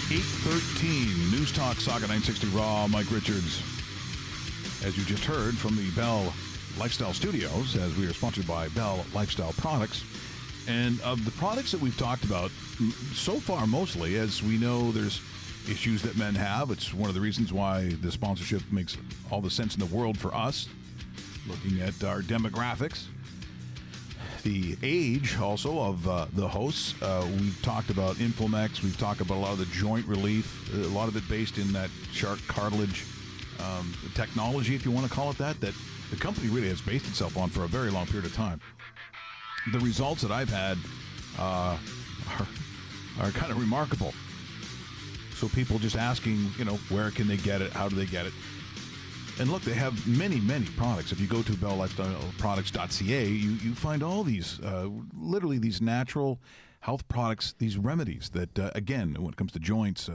8:13 News Talk Sauga 960 Raw. Mike Richards, as you just heard from the Bal Lifestyle Studios, as we are sponsored by Bal Lifestyle Products. And of the products that we've talked about so far, mostly, as we know, there's issues that men have. It's one of the reasons why the sponsorship makes all the sense in the world for us, looking at our demographics. The age also of the hosts. We've talked about Inflamex. We've talked about a lot of the joint relief, a lot of it based in that shark cartilage technology, if you want to call it that the company really has based itself on for a very long period of time. The results that I've had are kind of remarkable. So people just asking, where can they get it? How do they get it? And look, they have many, many products. If you go to bellifestyleproducts.ca, you find all these, literally these natural health products, these remedies that, again, when it comes to joints,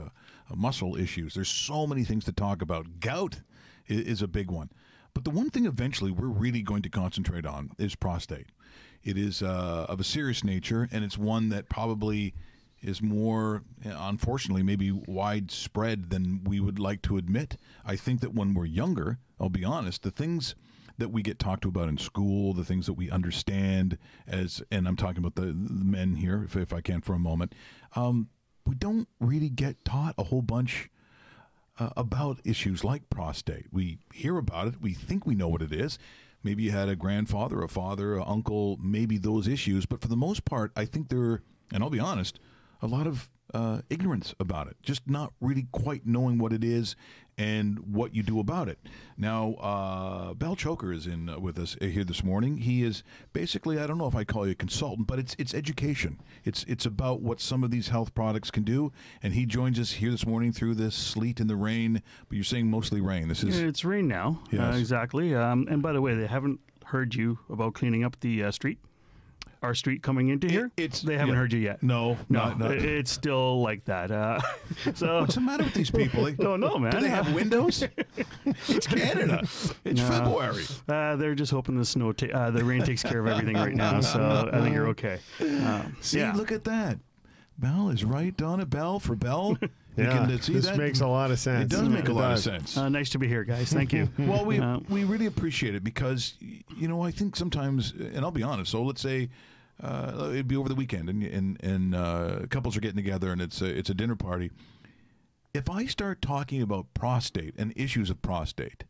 muscle issues, there's so many things to talk about. Gout is a big one. But the one thing eventually we're really going to concentrate on is prostate. It is of a serious nature, and it's one that probably is more, unfortunately, maybe widespread than we would like to admit. I think that when we're younger, I'll be honest, the things that we get talked to about in school, the things that we understand and I'm talking about the men here, if I can for a moment, we don't really get taught a whole bunch about issues like prostate. We hear about it. We think we know what it is. Maybe you had a grandfather, a father, an uncle, maybe those issues. But for the most part, I think and I'll be honest, a lot of ignorance about it, just not really quite knowing what it is and what you do about it. Now, Bal Chhoker is in with us here this morning. He is basically, I don't know if I call you a consultant, but it's education. It's about what some of these health products can do, and he joins us here this morning through this sleet and the rain, but you're saying mostly rain. It's rain now, yes. Exactly. And by the way, they haven't heard you about cleaning up the street. Our street coming into here, they haven't heard you yet. No. It's still like that. So what's the matter with these people? Don't know, man. Do they have windows? It's Canada. It's February. They're just hoping the rain takes care of everything right now. So I think you're okay. Look at that. Bal is right on it. Bell for Bell. Yeah, this makes a lot of sense. It does make a lot of sense. Nice to be here, guys. Thank you. Well, we really appreciate it because, I think sometimes, and I'll be honest, so let's say it'd be over the weekend and couples are getting together and it's a dinner party. If I start talking about prostate and issues of prostate,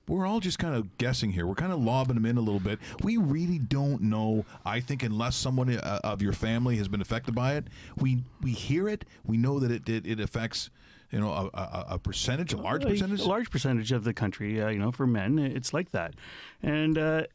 we're all just kind of guessing here. We're kind of lobbing them in a little bit. We really don't know, I think, unless someone of your family has been affected by it. We hear it. We know that it affects, a percentage, a large percentage? A large percentage of the country, for men, it's like that. And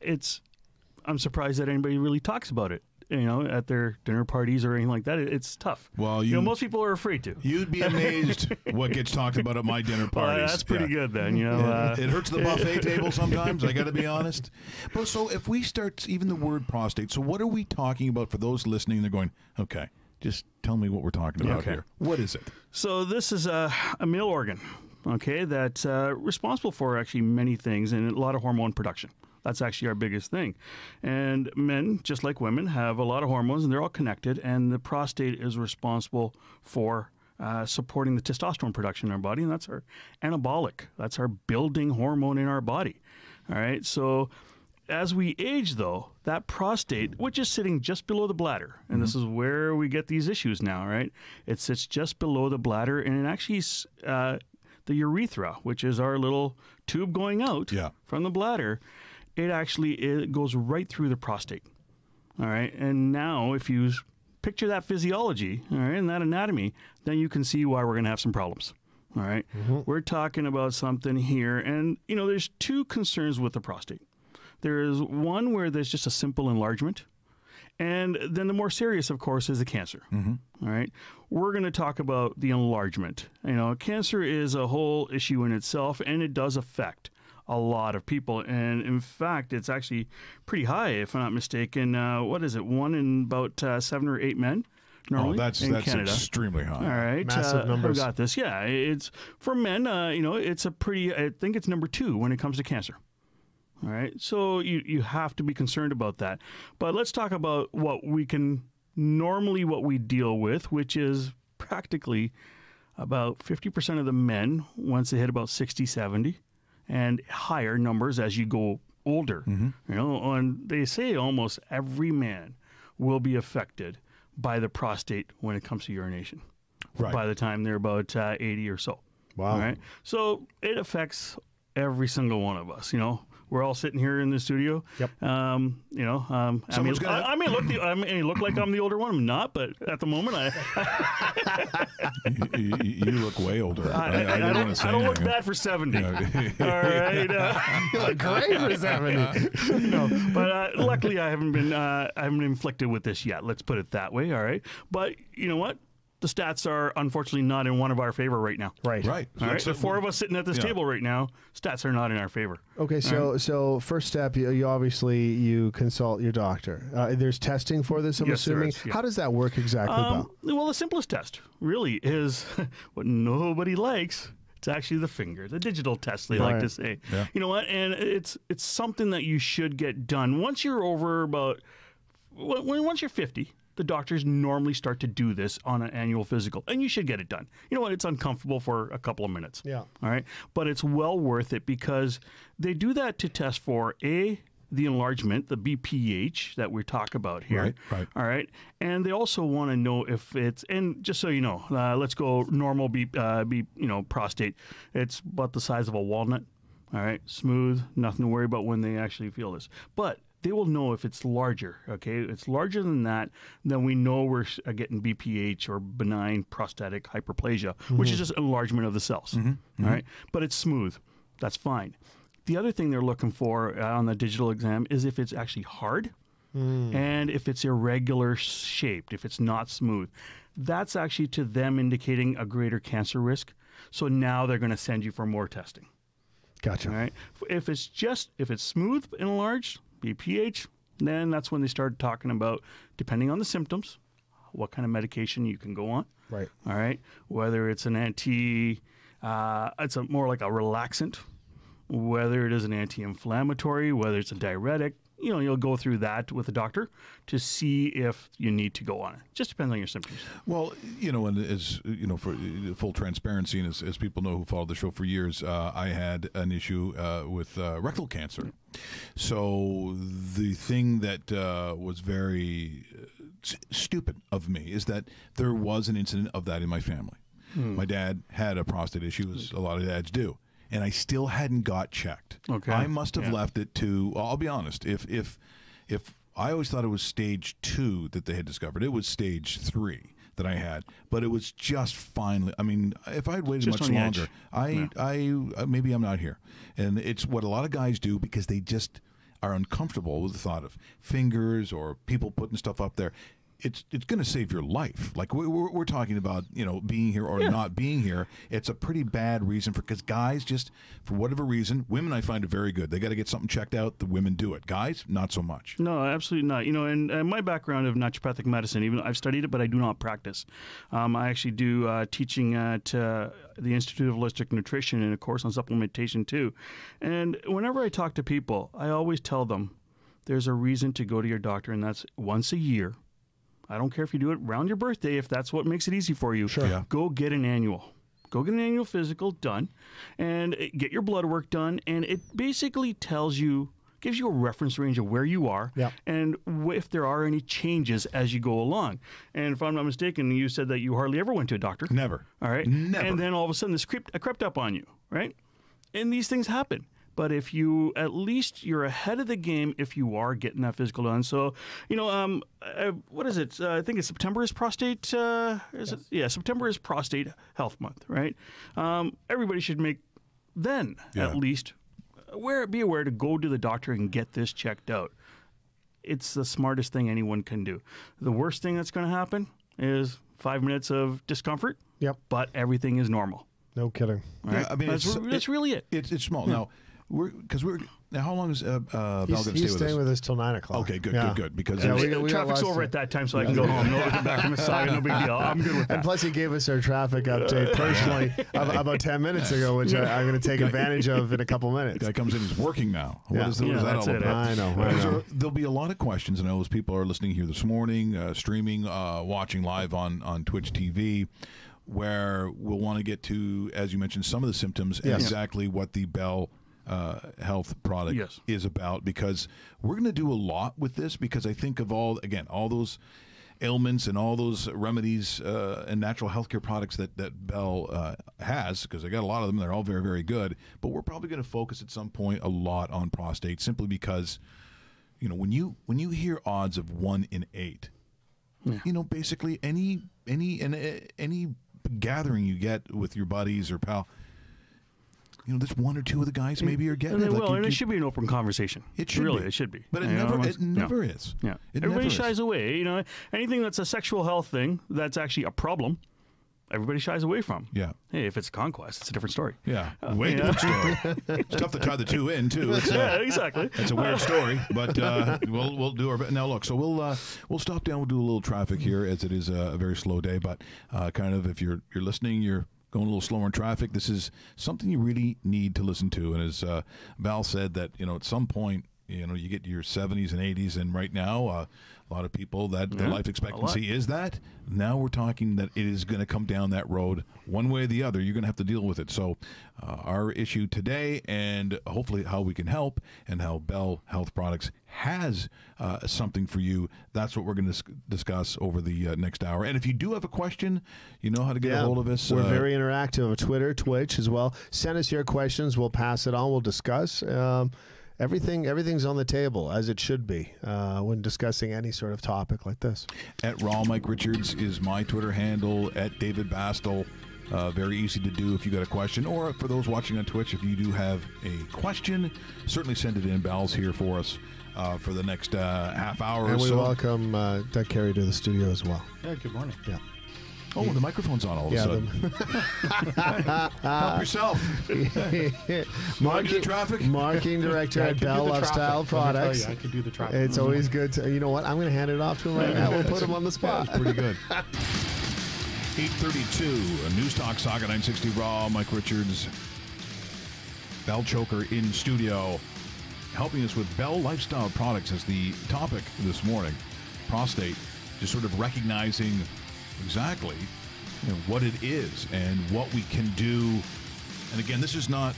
I'm surprised that anybody really talks about it. At their dinner parties or anything like that, it's tough. Well, most people are afraid to. You'd be amazed what gets talked about at my dinner parties. Well, that's pretty good then, It hurts the buffet table sometimes, I got to be honest. But so if we start, even the word prostate, so what are we talking about for those listening? They're going, okay, just tell me what we're talking about here. What is it? So this is a male organ, okay, that's responsible for actually many things and a lot of hormone production. That's actually our biggest thing. And men, just like women, have a lot of hormones, and they're all connected, and the prostate is responsible for supporting the testosterone production in our body, and that's our anabolic. That's our building hormone in our body. All right? So as we age, though, that prostate, which is sitting just below the bladder, and this is where we get these issues now, right? It sits just below the bladder, and it actually the urethra, which is our little tube going out from the bladder, it goes right through the prostate. All right. And now if you picture that physiology, all right, and that anatomy, then you can see why we're going to have some problems. All right. We're talking about something here. And, there's two concerns with the prostate. There is one where there's just a simple enlargement. And then the more serious, of course, is the cancer. All right. We're going to talk about the enlargement. Cancer is a whole issue in itself, and it does affect a lot of people. And in fact, it's actually pretty high, if I'm not mistaken. What is it? 1 in about 7 or 8 men normally that's Canada. Extremely high. All right. Massive numbers. I got this. Yeah. It's for men, it's a pretty, I think it's number 2 when it comes to cancer. All right. So you have to be concerned about that. But let's talk about what we deal with, which is practically about 50% of the men, once they hit about 60, 70, and higher numbers as you go older. You know, and they say almost every man will be affected by the prostate when it comes to urination. Right. By the time they're about 80 or so. Wow. All right. So it affects every single one of us. You know, we're all sitting here in the studio. Yep. You know, I may look like I'm the older one. I'm not, but at the moment, you look way older. I don't look bad for 70. All right. You look great for 70. No, but luckily I haven't been inflicted with this yet. Let's put it that way. All right. But you know what? The stats are unfortunately not in one of our favor right now. Right. Right. All right. So 4 of us sitting at this table right now, stats are not in our favor. Okay. So first step, you obviously consult your doctor. There's testing for this, I'm assuming. There is, yeah. How does that work exactly, Bal? Well, the simplest test really is what nobody likes. It's actually the finger, the digital test, they like to say. Yeah. You know what? And it's something that you should get done. Once you're over once you're 50, the doctors normally start to do this on an annual physical, and you should get it done. You know what? It's uncomfortable for a couple of minutes. Yeah. All right. But it's well worth it because they do that to test for the enlargement, the BPH that we talk about here. Right. All right. And they also want to know if it's, and just so you know, let's go normal prostate. It's about the size of a walnut. All right. Smooth, nothing to worry about when they actually feel this. But they will know if it's larger, okay? If it's larger than that, then we know we're getting BPH or benign prostatic hyperplasia, which is just enlargement of the cells, all right? But it's smooth. That's fine. The other thing they're looking for on the digital exam is if it's actually hard and if it's irregular shaped, if it's not smooth. That's actually to them indicating a greater cancer risk. So now they're going to send you for more testing. Gotcha. All right? If it's smooth and enlarged, BPH, then that's when they start talking about, depending on the symptoms, what kind of medication you can go on. Right. All right. Whether it's an more like a relaxant, whether it is an anti-inflammatory, whether it's a diuretic. You know, you'll go through that with a doctor to see if you need to go on it. Just depends on your symptoms. Well, you know, and as you know, for full transparency, and as people know who followed the show for years, I had an issue with rectal cancer. So the thing that was very stupid of me is that there was an incident of that in my family. My dad had a prostate issue, as a lot of dads do. And I still hadn't got checked. Okay. I must have left it to, I'll be honest, if I always thought it was stage 2 that they had discovered, it was stage 3 that I had, but it was just finally, I mean, if I had waited just much longer, I maybe I'm not here. And it's what a lot of guys do because they just are uncomfortable with the thought of fingers or people putting stuff up there. It's going to save your life. Like we're talking about, you know, being here or not being here. It's a pretty bad reason because guys just, for whatever reason, women I find are very good. They got to get something checked out. The women do it. Guys, not so much. No, absolutely not. You know, and my background of naturopathic medicine, even I've studied it, but I do not practice. I actually do teaching at the Institute of Holistic Nutrition and a course on supplementation too. And whenever I talk to people, I always tell them there's a reason to go to your doctor, and that's once a year. I don't care if you do it around your birthday, if that's what makes it easy for you. Sure. Yeah. Go get an annual. Go get an annual physical done and get your blood work done. And it basically gives you a reference range of where you are and if there are any changes as you go along. And if I'm not mistaken, you said that you hardly ever went to a doctor. Never. All right. Never. And then all of a sudden this crept up on you, right? And these things happen. But if you, at least you're ahead of the game if you are getting that physical done. So, you know, what is it? I think it's September is prostate. Is it? Yeah, September is prostate health month, right? Everybody should make at least be aware to go to the doctor and get this checked out. It's the smartest thing anyone can do. The worst thing that's going to happen is 5 minutes of discomfort. Yep. But everything is normal. No kidding. Right? Yeah, I mean, that's really it. It's small. Now, Now, how long is Bal going to stay He's with staying us? with us till 9 o'clock. Okay, good, good. Because we traffic's over at that time, so I can go home. No, back from Messiah, no big deal. I'm good with that. And plus, he gave us our traffic update personally about 10 minutes ago, which I'm going to take advantage of in a couple minutes. The guy comes in, he's working now. What is that that's all it. about? I know. There'll be a lot of questions. I know as people are listening here this morning, streaming, watching live on Twitch TV, where we'll want to get to, as you mentioned, some of the symptoms and exactly what the Bal health product is about, because we're going to do a lot with this, because I think of all those ailments and all those remedies and natural healthcare products that Bal has, because I got a lot of them. They're all very, very good, but we're probably going to focus at some point a lot on prostate, simply because, when you hear odds of 1 in 8, basically any gathering you get with your buddies or pal, there's 1 or 2 of the guys maybe are getting it. And it should be an open conversation. It should really, be. it should be. But it never is. Yeah, everybody shies away. Anything that's a sexual health thing that's actually a problem, everybody shies away from. Yeah. Hey, if it's conquest, it's a different story. Yeah. Way different story. It's tough to tie the 2 in too. It's, exactly. It's a weird story, but we'll do our best. Now look, so we'll stop down. We'll do a little traffic here, as it is a very slow day. But kind of, if you're listening, you're going a little slower in traffic. This is something you really need to listen to. And as Bal said, that at some point, you get to your 70s and 80s, and right now, a lot of people that their life expectancy is that. Now we're talking that it is going to come down that road one way or the other. You're going to have to deal with it. So our issue today, and hopefully how we can help, and how Bal Health Products has something for you, that's what we're going to discuss over the next hour. And if you do have a question, you know how to get a hold of us. We're very interactive on Twitter, Twitch as well. Send us your questions. We'll pass it on. We'll discuss. Everything's on the table, as it should be, when discussing any sort of topic like this. At Raw Mike Richards is my Twitter handle. At David Bastel, very easy to do if you got a question. Or for those watching on Twitch, if you do have a question, certainly send it in. Bal's here for us for the next half hour and or so. And we welcome Doug Carey to the studio as well. Yeah, good morning. Yeah. Oh, the microphone's on all of a sudden. Help yourself. Marketing director at Bal Lifestyle Products. I can do the traffic. It's always good to, you know what? I'm going to hand it off to him right now. We'll put him on the spot. That's pretty good. 8:32, News Talk Sauga 960 Raw. Mike Richards, Bal Chhoker in studio, helping us with Bal Lifestyle Products as the topic this morning. Prostate, just sort of recognizing exactly what it is and what we can do. And again, this is not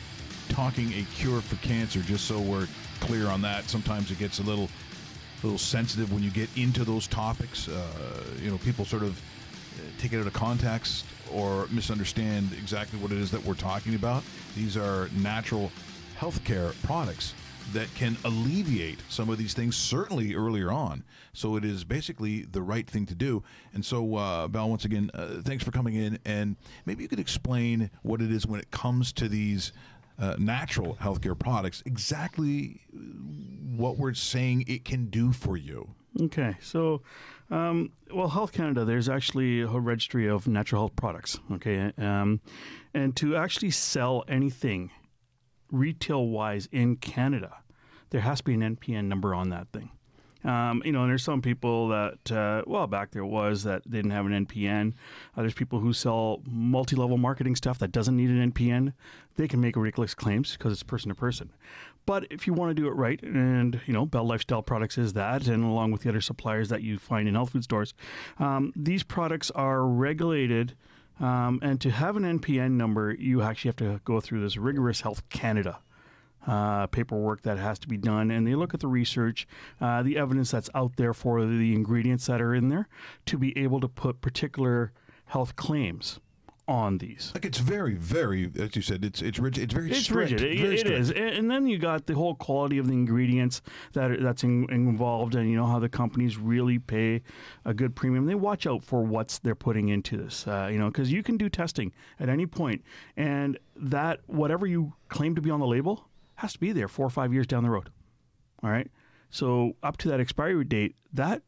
talking a cure for cancer, just so we're clear on that. Sometimes it gets a little sensitive when you get into those topics. People sort of take it out of context or misunderstand exactly what it is that we're talking about. These are natural healthcare products that can alleviate some of these things, certainly earlier on. So it is basically the right thing to do. And so, Bal, once again, thanks for coming in. And maybe you could explain what it is when it comes to these natural healthcare products, exactly what we're saying it can do for you. Okay, so, Health Canada, there's actually a registry of natural health products, okay? And to actually sell anything retail-wise in Canada, there has to be an NPN number on that thing. And there's some people that, back there was that they didn't have an NPN. There's people who sell multi-level marketing stuff that doesn't need an NPN. They can make ridiculous claims because it's person to person. But if you want to do it right, and, Bal Lifestyle Products is that, and along with the other suppliers that you find in health food stores, these products are regulated. And to have an NPN number, you actually have to go through this rigorous Health Canada paperwork that has to be done. And they look at the research, the evidence that's out there for the ingredients that are in there to be able to put particular health claims on these. Like, it's very, very, as you said, it's rigid. It's very strict. It's rigid. It is. And then you got the whole quality of the ingredients that's involved, and how the companies really pay a good premium. They watch out for what they're putting into this, because you can do testing at any point, and that whatever you claim to be on the label has to be there 4 or 5 years down the road. All right? So up to that expiry date, that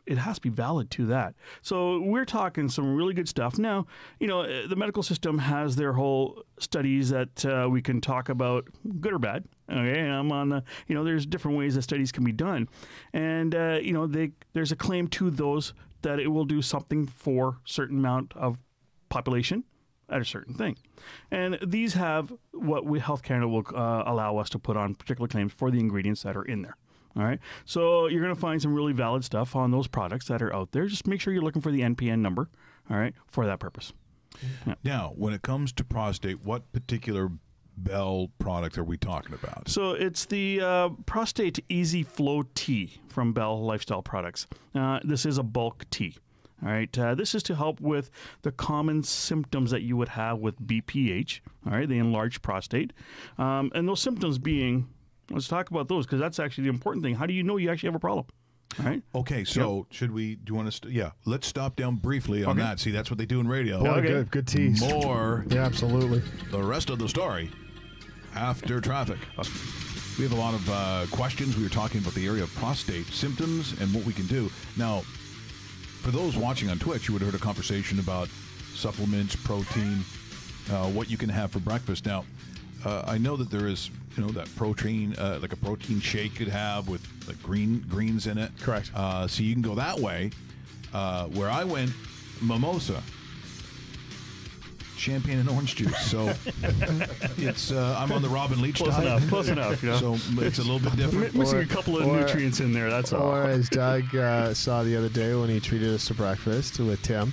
it has to be valid to that. So we're talking some really good stuff. Now, the medical system has their whole studies that we can talk about, good or bad. Okay, and I'm on the, there's different ways that studies can be done. And, there's a claim to those that it will do something for a certain amount of population at a certain thing. And these have what Health Canada will allow us to put on particular claims for the ingredients that are in there. All right. So you're going to find some really valid stuff on those products that are out there. Just make sure you're looking for the NPN number, all right, for that purpose. Yeah. Now, when it comes to prostate, what particular Bal product are we talking about? So it's the Prostate Easy Flow Tea from Bal Lifestyle Products. This is a bulk tea. All right. This is to help with the common symptoms that you would have with BPH, all right, the enlarged prostate. And those symptoms being, let's talk about those because that's actually the important thing. How do you know you actually have a problem? All right. Okay, so do you want to, let's stop down briefly on that. See, that's what they do in radio. Oh, okay. Good tease. More. Yeah, absolutely. The rest of the story after traffic. We have a lot of questions. We were talking about the area of prostate symptoms and what we can do. Now, for those watching on Twitch, you would have heard a conversation about supplements, protein, what you can have for breakfast. Now, I know that there is, that protein, like a protein shake you could have with like greens in it. Correct. So you can go that way. Where I went, mimosa, champagne and orange juice. So it's I'm on the Robin Leach diet. Close enough. So it's a little bit different. Missing a couple of nutrients in there. That's all. Or as Doug saw the other day when he treated us to breakfast with Tim.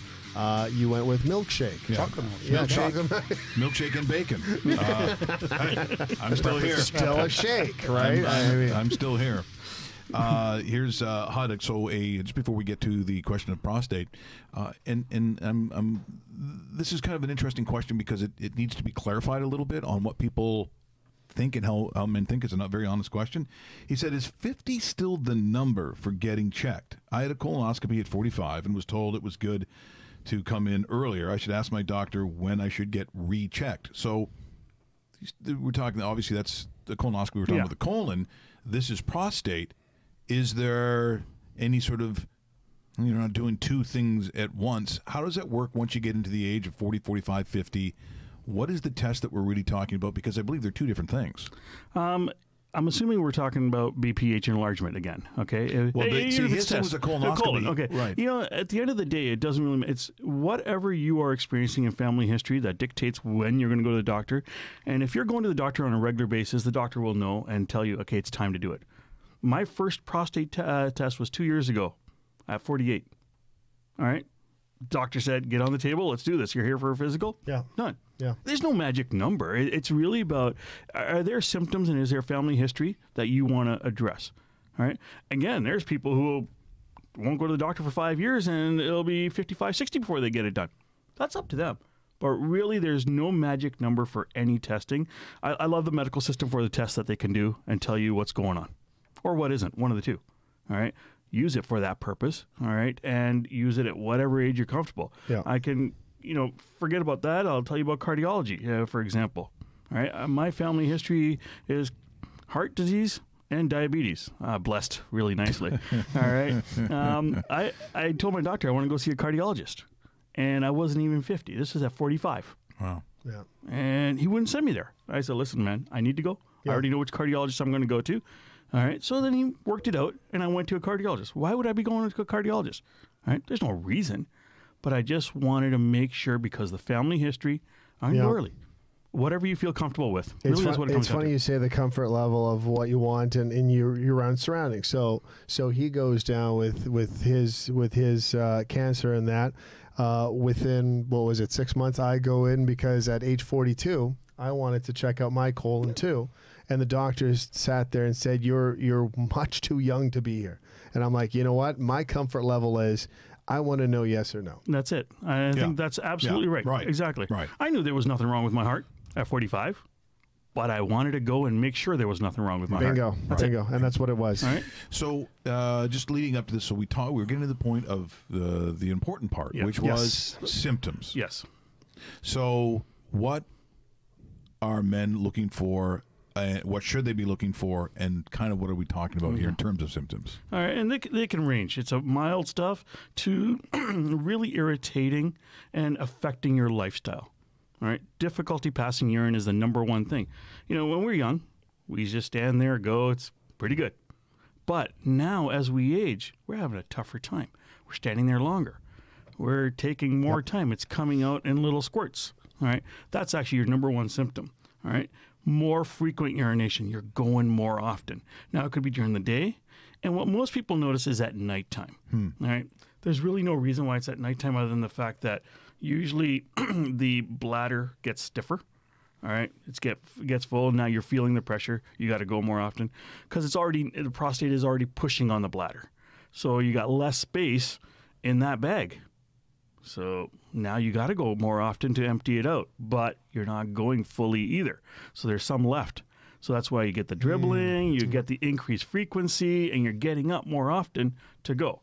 You went with milkshake. Yeah. Chocolate milk. Milkshake and bacon. Hey, I'm still here. Still a shake, right? I'm still here. Here's Hud. So just before we get to the question of prostate, this is kind of an interesting question because it needs to be clarified a little bit on what people think and how men think. It's a not very honest question. He said, is 50 still the number for getting checked? I had a colonoscopy at 45 and was told it was good to come in earlier. I should ask my doctor when I should get rechecked. So we're talking, obviously that's the colonoscopy. We're talking about the colon. This is prostate. Is there any sort of, you're not doing two things at once. How does that work once you get into the age of 40, 45, 50? What is the test that we're really talking about? Because I believe they're two different things. I'm assuming we're talking about BPH enlargement again, okay? Well, his thing was a colonoscopy. Colon, okay. Right. At the end of the day, it doesn't really, it's whatever you are experiencing in family history that dictates when you're going to go to the doctor. And if you're going to the doctor on a regular basis, the doctor will know and tell you, okay, it's time to do it. My first prostate test was 2 years ago at 48. All right? Doctor said, get on the table. Let's do this. You're here for a physical? Yeah. Done. Yeah. There's no magic number. It's really about, are there symptoms and is there family history that you want to address? All right? Again, there's people who won't go to the doctor for 5 years and it'll be 55, 60 before they get it done. That's up to them. But really, there's no magic number for any testing. I love the medical system for the tests that they can do and tell you what's going on. Or what isn't, one of the two. All right? Use it for that purpose, all right? And use it at whatever age you're comfortable. Yeah. I can, forget about that. I'll tell you about cardiology, for example. All right? My family history is heart disease and diabetes. Blessed really nicely. All right? I told my doctor I want to go see a cardiologist. And I wasn't even 50. This is at 45. Wow. Yeah. And he wouldn't send me there. I said, listen, man, I need to go. Yeah. I already know which cardiologist I'm going to go to. All right. So then he worked it out, and I went to a cardiologist. Why would I be going to a cardiologist? All right. There's no reason. But I just wanted to make sure because the family history, I'm early. Whatever you feel comfortable with. Really is what it comes down funny to. you say the comfort level of what you want and your around surroundings. So he goes down with his cancer and that. Within, 6 months, I go in because at age 42, I wanted to check out my colon too. And the doctors sat there and said, you're much too young to be here. And I'm like, you know what? My comfort level is I want to know yes or no. That's it. I think that's absolutely right. Right. Exactly. Right. I knew there was nothing wrong with my heart at 45, but I wanted to go and make sure there was nothing wrong with my heart. Bingo. And that's what it was. All right. So just leading up to this, so we were getting to the point of the important part, which was symptoms. Yes. So what are men looking for what should they be looking for, and kind of what are we talking about here in terms of symptoms? All right, and they can range. It's a mild stuff to really irritating and affecting your lifestyle. All right, difficulty passing urine is the number one thing. You know, when we're young, we just stand there, go, it's pretty good. But now as we age, we're having a tougher time. We're standing there longer. We're taking more time. It's coming out in little squirts. All right, that's actually your number one symptom. All right, more frequent urination. You're going more often. Now it could be during the day, and what most people notice is at nighttime. All right, there's really no reason why it's at nighttime other than the fact that usually the bladder gets stiffer. All right, gets full. Now you're feeling the pressure. You got to go more often because the prostate is already pushing on the bladder. So you got less space in that bag. So now you got to go more often to empty it out, but you're not going fully either. So there's some left. So that's why you get the dribbling, you get the increased frequency, and you're getting up more often to go.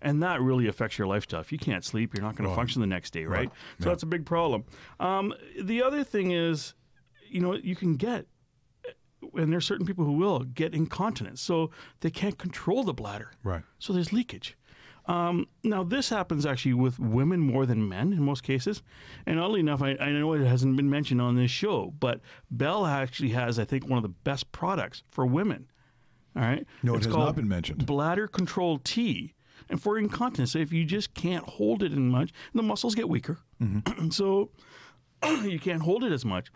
And that really affects your lifestyle. If you can't sleep, you're not going to function the next day, right? So that's a big problem. The other thing is, you know, you can get, and there's certain people who will get incontinence. So they can't control the bladder. Right. So there's leakage. Now, this happens actually with women more than men in most cases. And oddly enough, I know it hasn't been mentioned on this show, but Bal actually has, I think, one of the best products for women. All right? No, it has not been mentioned. Bladder Control T. And for incontinence, if you just can't hold it in much, the muscles get weaker. So you can't hold it as much.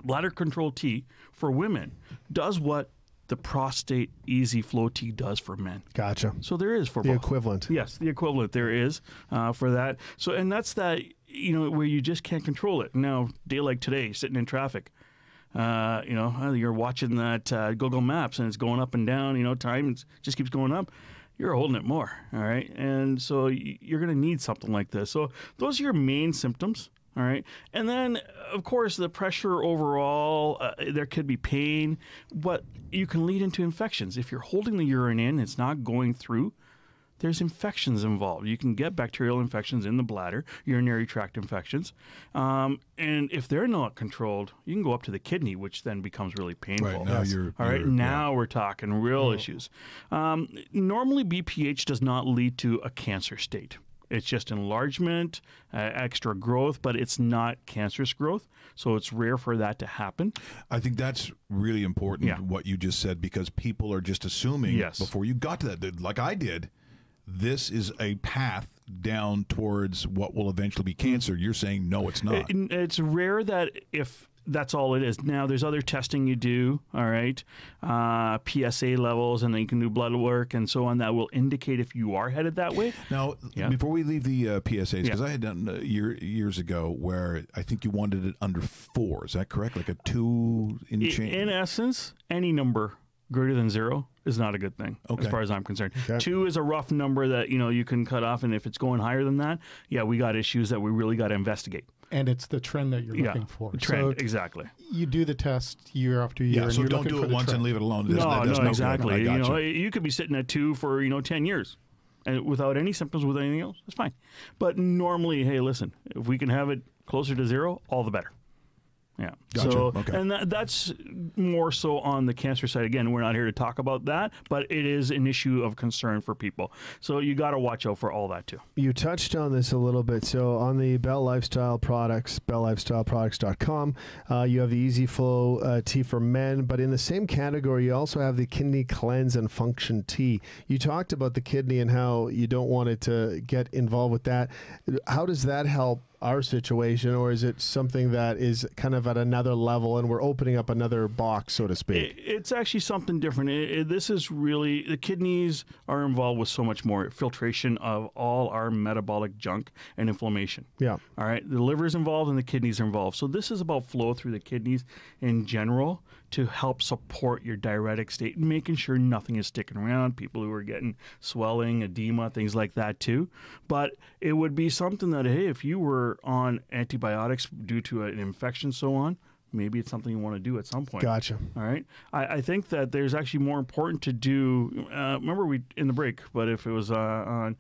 Bladder Control T for women does what the Prostate Easy Flow Tea does for men. Gotcha. So there is for the both. equivalent. Yes, the equivalent there is for that. So, and that's that, you know, where you just can't control it. Now, day like today, sitting in traffic, you know, you're watching that Google Maps and it's going up and down, you know, time just keeps going up. You're holding it more, all right? And so you're going to need something like this. So those are your main symptoms. All right. And then, of course, the pressure overall, there could be pain, but you can lead into infections. If you're holding the urine in, it's not going through, there's infections involved. You can get bacterial infections in the bladder, urinary tract infections. And if they're not controlled, you can go up to the kidney, which then becomes really painful. Right, now now we're talking real issues. Normally, BPH does not lead to a cancer state. It's just enlargement, extra growth, but it's not cancerous growth. So it's rare for that to happen. I think that's really important, what you just said, because people are just assuming before you got to that, like I did, this is a path down towards what will eventually be cancer. You're saying, no, it's not. It's rare that if that's all it is. Now, there's other testing you do, all right, PSA levels, and then you can do blood work and so on that will indicate if you are headed that way. Now, before we leave the PSAs, because I had done years ago where I think you wanted it under 4. Is that correct? Like a 2 in change? In essence, any number greater than 0 is not a good thing, as far as I'm concerned. 2 is a rough number that, you know, you can cut off, and if it's going higher than that, we got issues that we really got to investigate. And it's the trend that you're looking for. Trend, so exactly. You do the test year after year. Yeah, so and don't do it once trend. And leave it alone. No, exactly. You know, you could be sitting at 2 for 10 years, and without any symptoms, with anything else, that's fine. But normally, hey, listen, if we can have it closer to 0, all the better. Yeah. Gotcha. So, okay. And that's more so on the cancer side. Again, we're not here to talk about that, but it is an issue of concern for people. So you got to watch out for all that too. You touched on this a little bit. So on the Bal Lifestyle products, ballifestyleproducts.com, you have the Easy Flow tea for men, but in the same category, you also have the Kidney Cleanse and Function tea. You talked about the kidney and how you don't want it to get involved with that. How does that help our situation, or is it something that is kind of at another level and we're opening up another box, so to speak? It's actually something different. This is really, the kidneys are involved with so much more filtration of all our metabolic junk and inflammation. Yeah. All right. The liver is involved and the kidneys are involved. So this is about flow through the kidneys in general to help support your diuretic state and making sure nothing is sticking around. People who are getting swelling, edema, things like that too. But it would be something that, hey, if you were on antibiotics due to an infection, so on, maybe it's something you want to do at some point. Gotcha. All right. I think that there's actually more important to do. Remember we in the break, but if it was on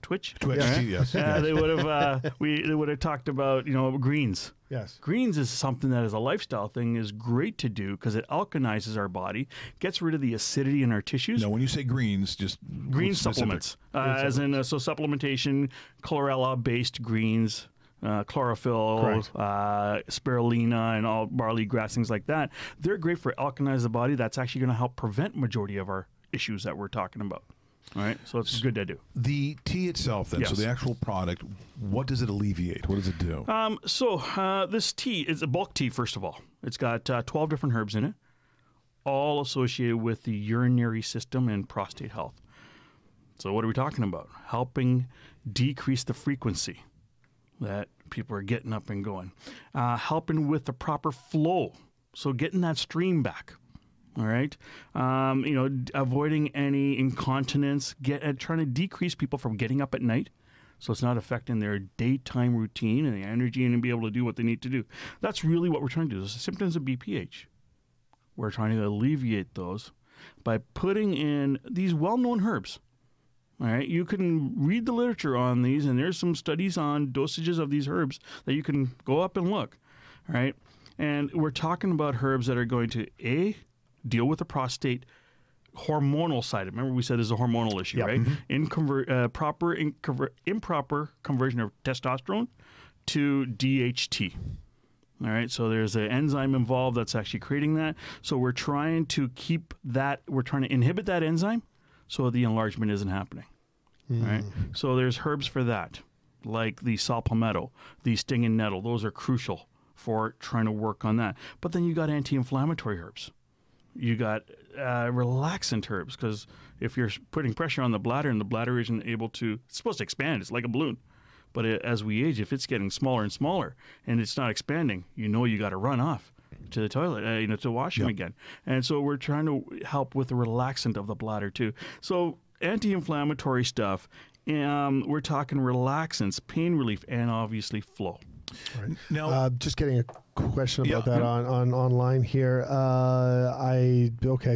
Twitch, yes. they would have they would have talked about greens. Yes. Greens is something that, as a lifestyle thing, is great to do because it alkalizes our body, gets rid of the acidity in our tissues. Now, when you say greens, just Green specific. supplements, as in so supplementation, chlorella-based greens, chlorophyll, spirulina, and all barley grass, things like that. They're great for alkalizing the body. That's actually going to help prevent majority of our issues that we're talking about. All right, so it's good to do. The tea itself, then, Yes. so the actual product, what does it alleviate? What does it do? This tea is a bulk tea, first of all. It's got 12 different herbs in it, all associated with the urinary system and prostate health. So what are we talking about? Helping decrease the frequency that people are getting up and going. Helping with the proper flow, so getting that stream back. All right, avoiding any incontinence, trying to decrease people from getting up at night, so it's not affecting their daytime routine and the energy and be able to do what they need to do. That's really what we're trying to do. The symptoms of BPH, we're trying to alleviate those by putting in these well-known herbs. All right, you can read the literature on these, and there's some studies on dosages of these herbs that you can go up and look. All right, and we're talking about herbs that are going to deal with the prostate hormonal side. Remember, we said there's a hormonal issue, right? Mm-hmm. Improper conversion of testosterone to DHT. All right, so there's an enzyme involved that's actually creating that. So we're trying to inhibit that enzyme so the enlargement isn't happening. All right, so there's herbs for that, like the saw palmetto, the stinging nettle. Those are crucial for trying to work on that. But then you got anti-inflammatory herbs. You got relaxant herbs, because if you're putting pressure on the bladder and the bladder isn't able to, it's supposed to expand. It's like a balloon. But as we age, if it's getting smaller and smaller and it's not expanding, you got to run off to the toilet, to wash them again. And so we're trying to help with the relaxant of the bladder too. So anti-inflammatory stuff, we're talking relaxants, pain relief, and obviously flow. Right. Now, just getting a question about that on online here.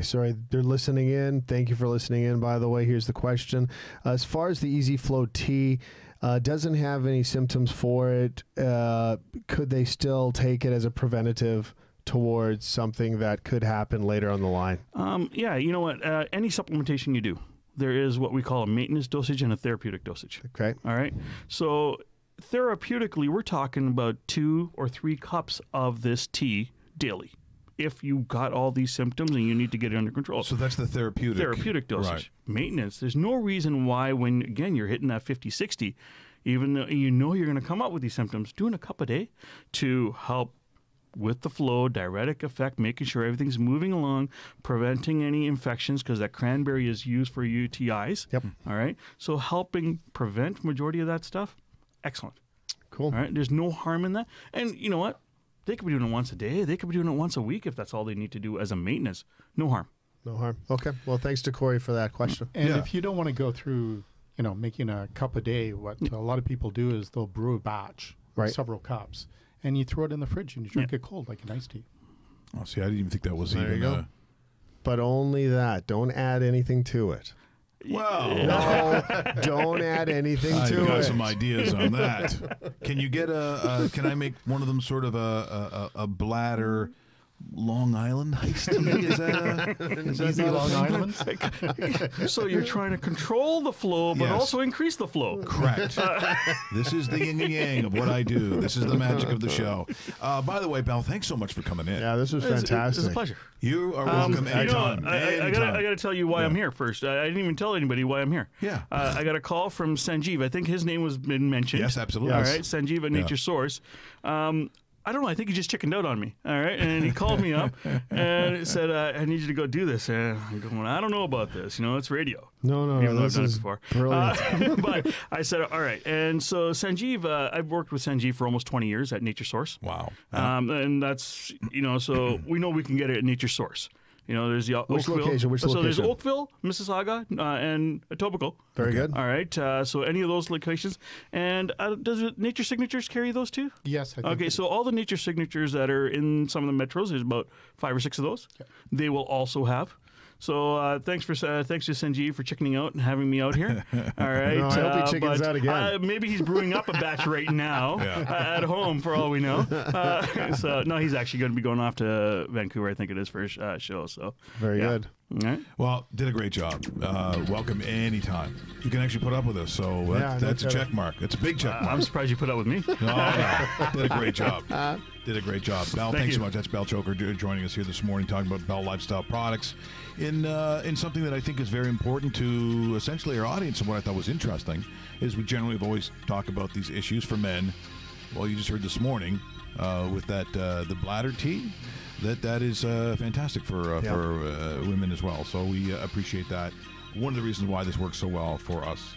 Sorry, they're listening in. Thank you for listening in. By the way, here's the question: as far as the Easy Flow tea, doesn't have any symptoms for it. Could they still take it as a preventative towards something that could happen later on the line? You know what? Any supplementation you do, there is what we call a maintenance dosage and a therapeutic dosage. Okay. All right. So therapeutically, we're talking about 2 or 3 cups of this tea daily if you got all these symptoms and you need to get it under control. So that's the therapeutic dosage. Right. Maintenance. There's no reason why when, again, you're hitting that 50, 60, even though you're going to come up with these symptoms, doing a cup a day to help with the flow, diuretic effect, making sure everything's moving along, preventing any infections, because that cranberry is used for UTIs. Yep. All right. So helping prevent majority of that stuff. Excellent. Cool. All right. There's no harm in that. And you know what? They could be doing it once a day. They could be doing it once a week if that's all they need to do as a maintenance. No harm. No harm. Okay. Well, thanks to Corey for that question. And if you don't want to go through, making a cup a day, what a lot of people do is they'll brew a batch, several cups, and you throw it in the fridge and you drink it cold like an iced tea. Oh, see, I didn't even think that was There even. you go. But only that. Don't add anything to it. Well, No, don't add anything I've to got it. some ideas on that. Can you get can I make one of them sort of a bladder Long Island iced tea? Is that Easy not a Long thing? Island? So you're trying to control the flow, but Yes. also increase the flow. Correct. This is the yin and yang of what I do. This is the magic of the show. By the way, Bal, thanks so much for coming in. Yeah, this was fantastic. It's a pleasure. You are welcome anytime. I got to tell you why I'm here first. I didn't even tell anybody why I'm here. Yeah. I got a call from Sanjeev. I think his name was been mentioned. Yes, absolutely. All Yes. right, Sanjeev at Nature Source. I don't know. I think he just chickened out on me. All right. And he called me up and said, I need you to go do this. And I'm going, I don't know about this. It's radio. No, Even though I've this done it is before. brilliant. But I said, all right. And so Sanjeev, I've worked with Sanjeev for almost 20 years at Nature Source. Wow. And that's, so we know we can get it at Nature Source. You know, there's the Which Oakville. location? Which So there's location? Oakville, Mississauga, and Etobicoke. Very good. All right. So any of those locations. And does Nature Signatures carry those too? Yes. I think Okay, so all the Nature Signatures that are in some of the metros, there's about 5 or 6 of those. Okay. They will also have. So thanks to Sanjeev for chickening out and having me out here. All right. No, I hope he chickens out again. Maybe he's brewing up a batch right now at home, for all we know. So no, he's actually going to be going off to Vancouver, I think it is, for his show. So Very good. All right. Well, did a great job. Welcome anytime. You can actually put up with us, so that's a check mark. It's a big check mark. I'm surprised you put up with me. No. Did a great job. Did a great job. Bal, thanks you. so much. That's Bal Chhoker joining us here this morning, talking about Bal Lifestyle Products in something that I think is very important to essentially our audience. And what I thought was interesting is we generally have always talked about these issues for men. Well, you just heard this morning with that the bladder tea. That is fantastic for women as well. So we appreciate that. One of the reasons why this works so well for us.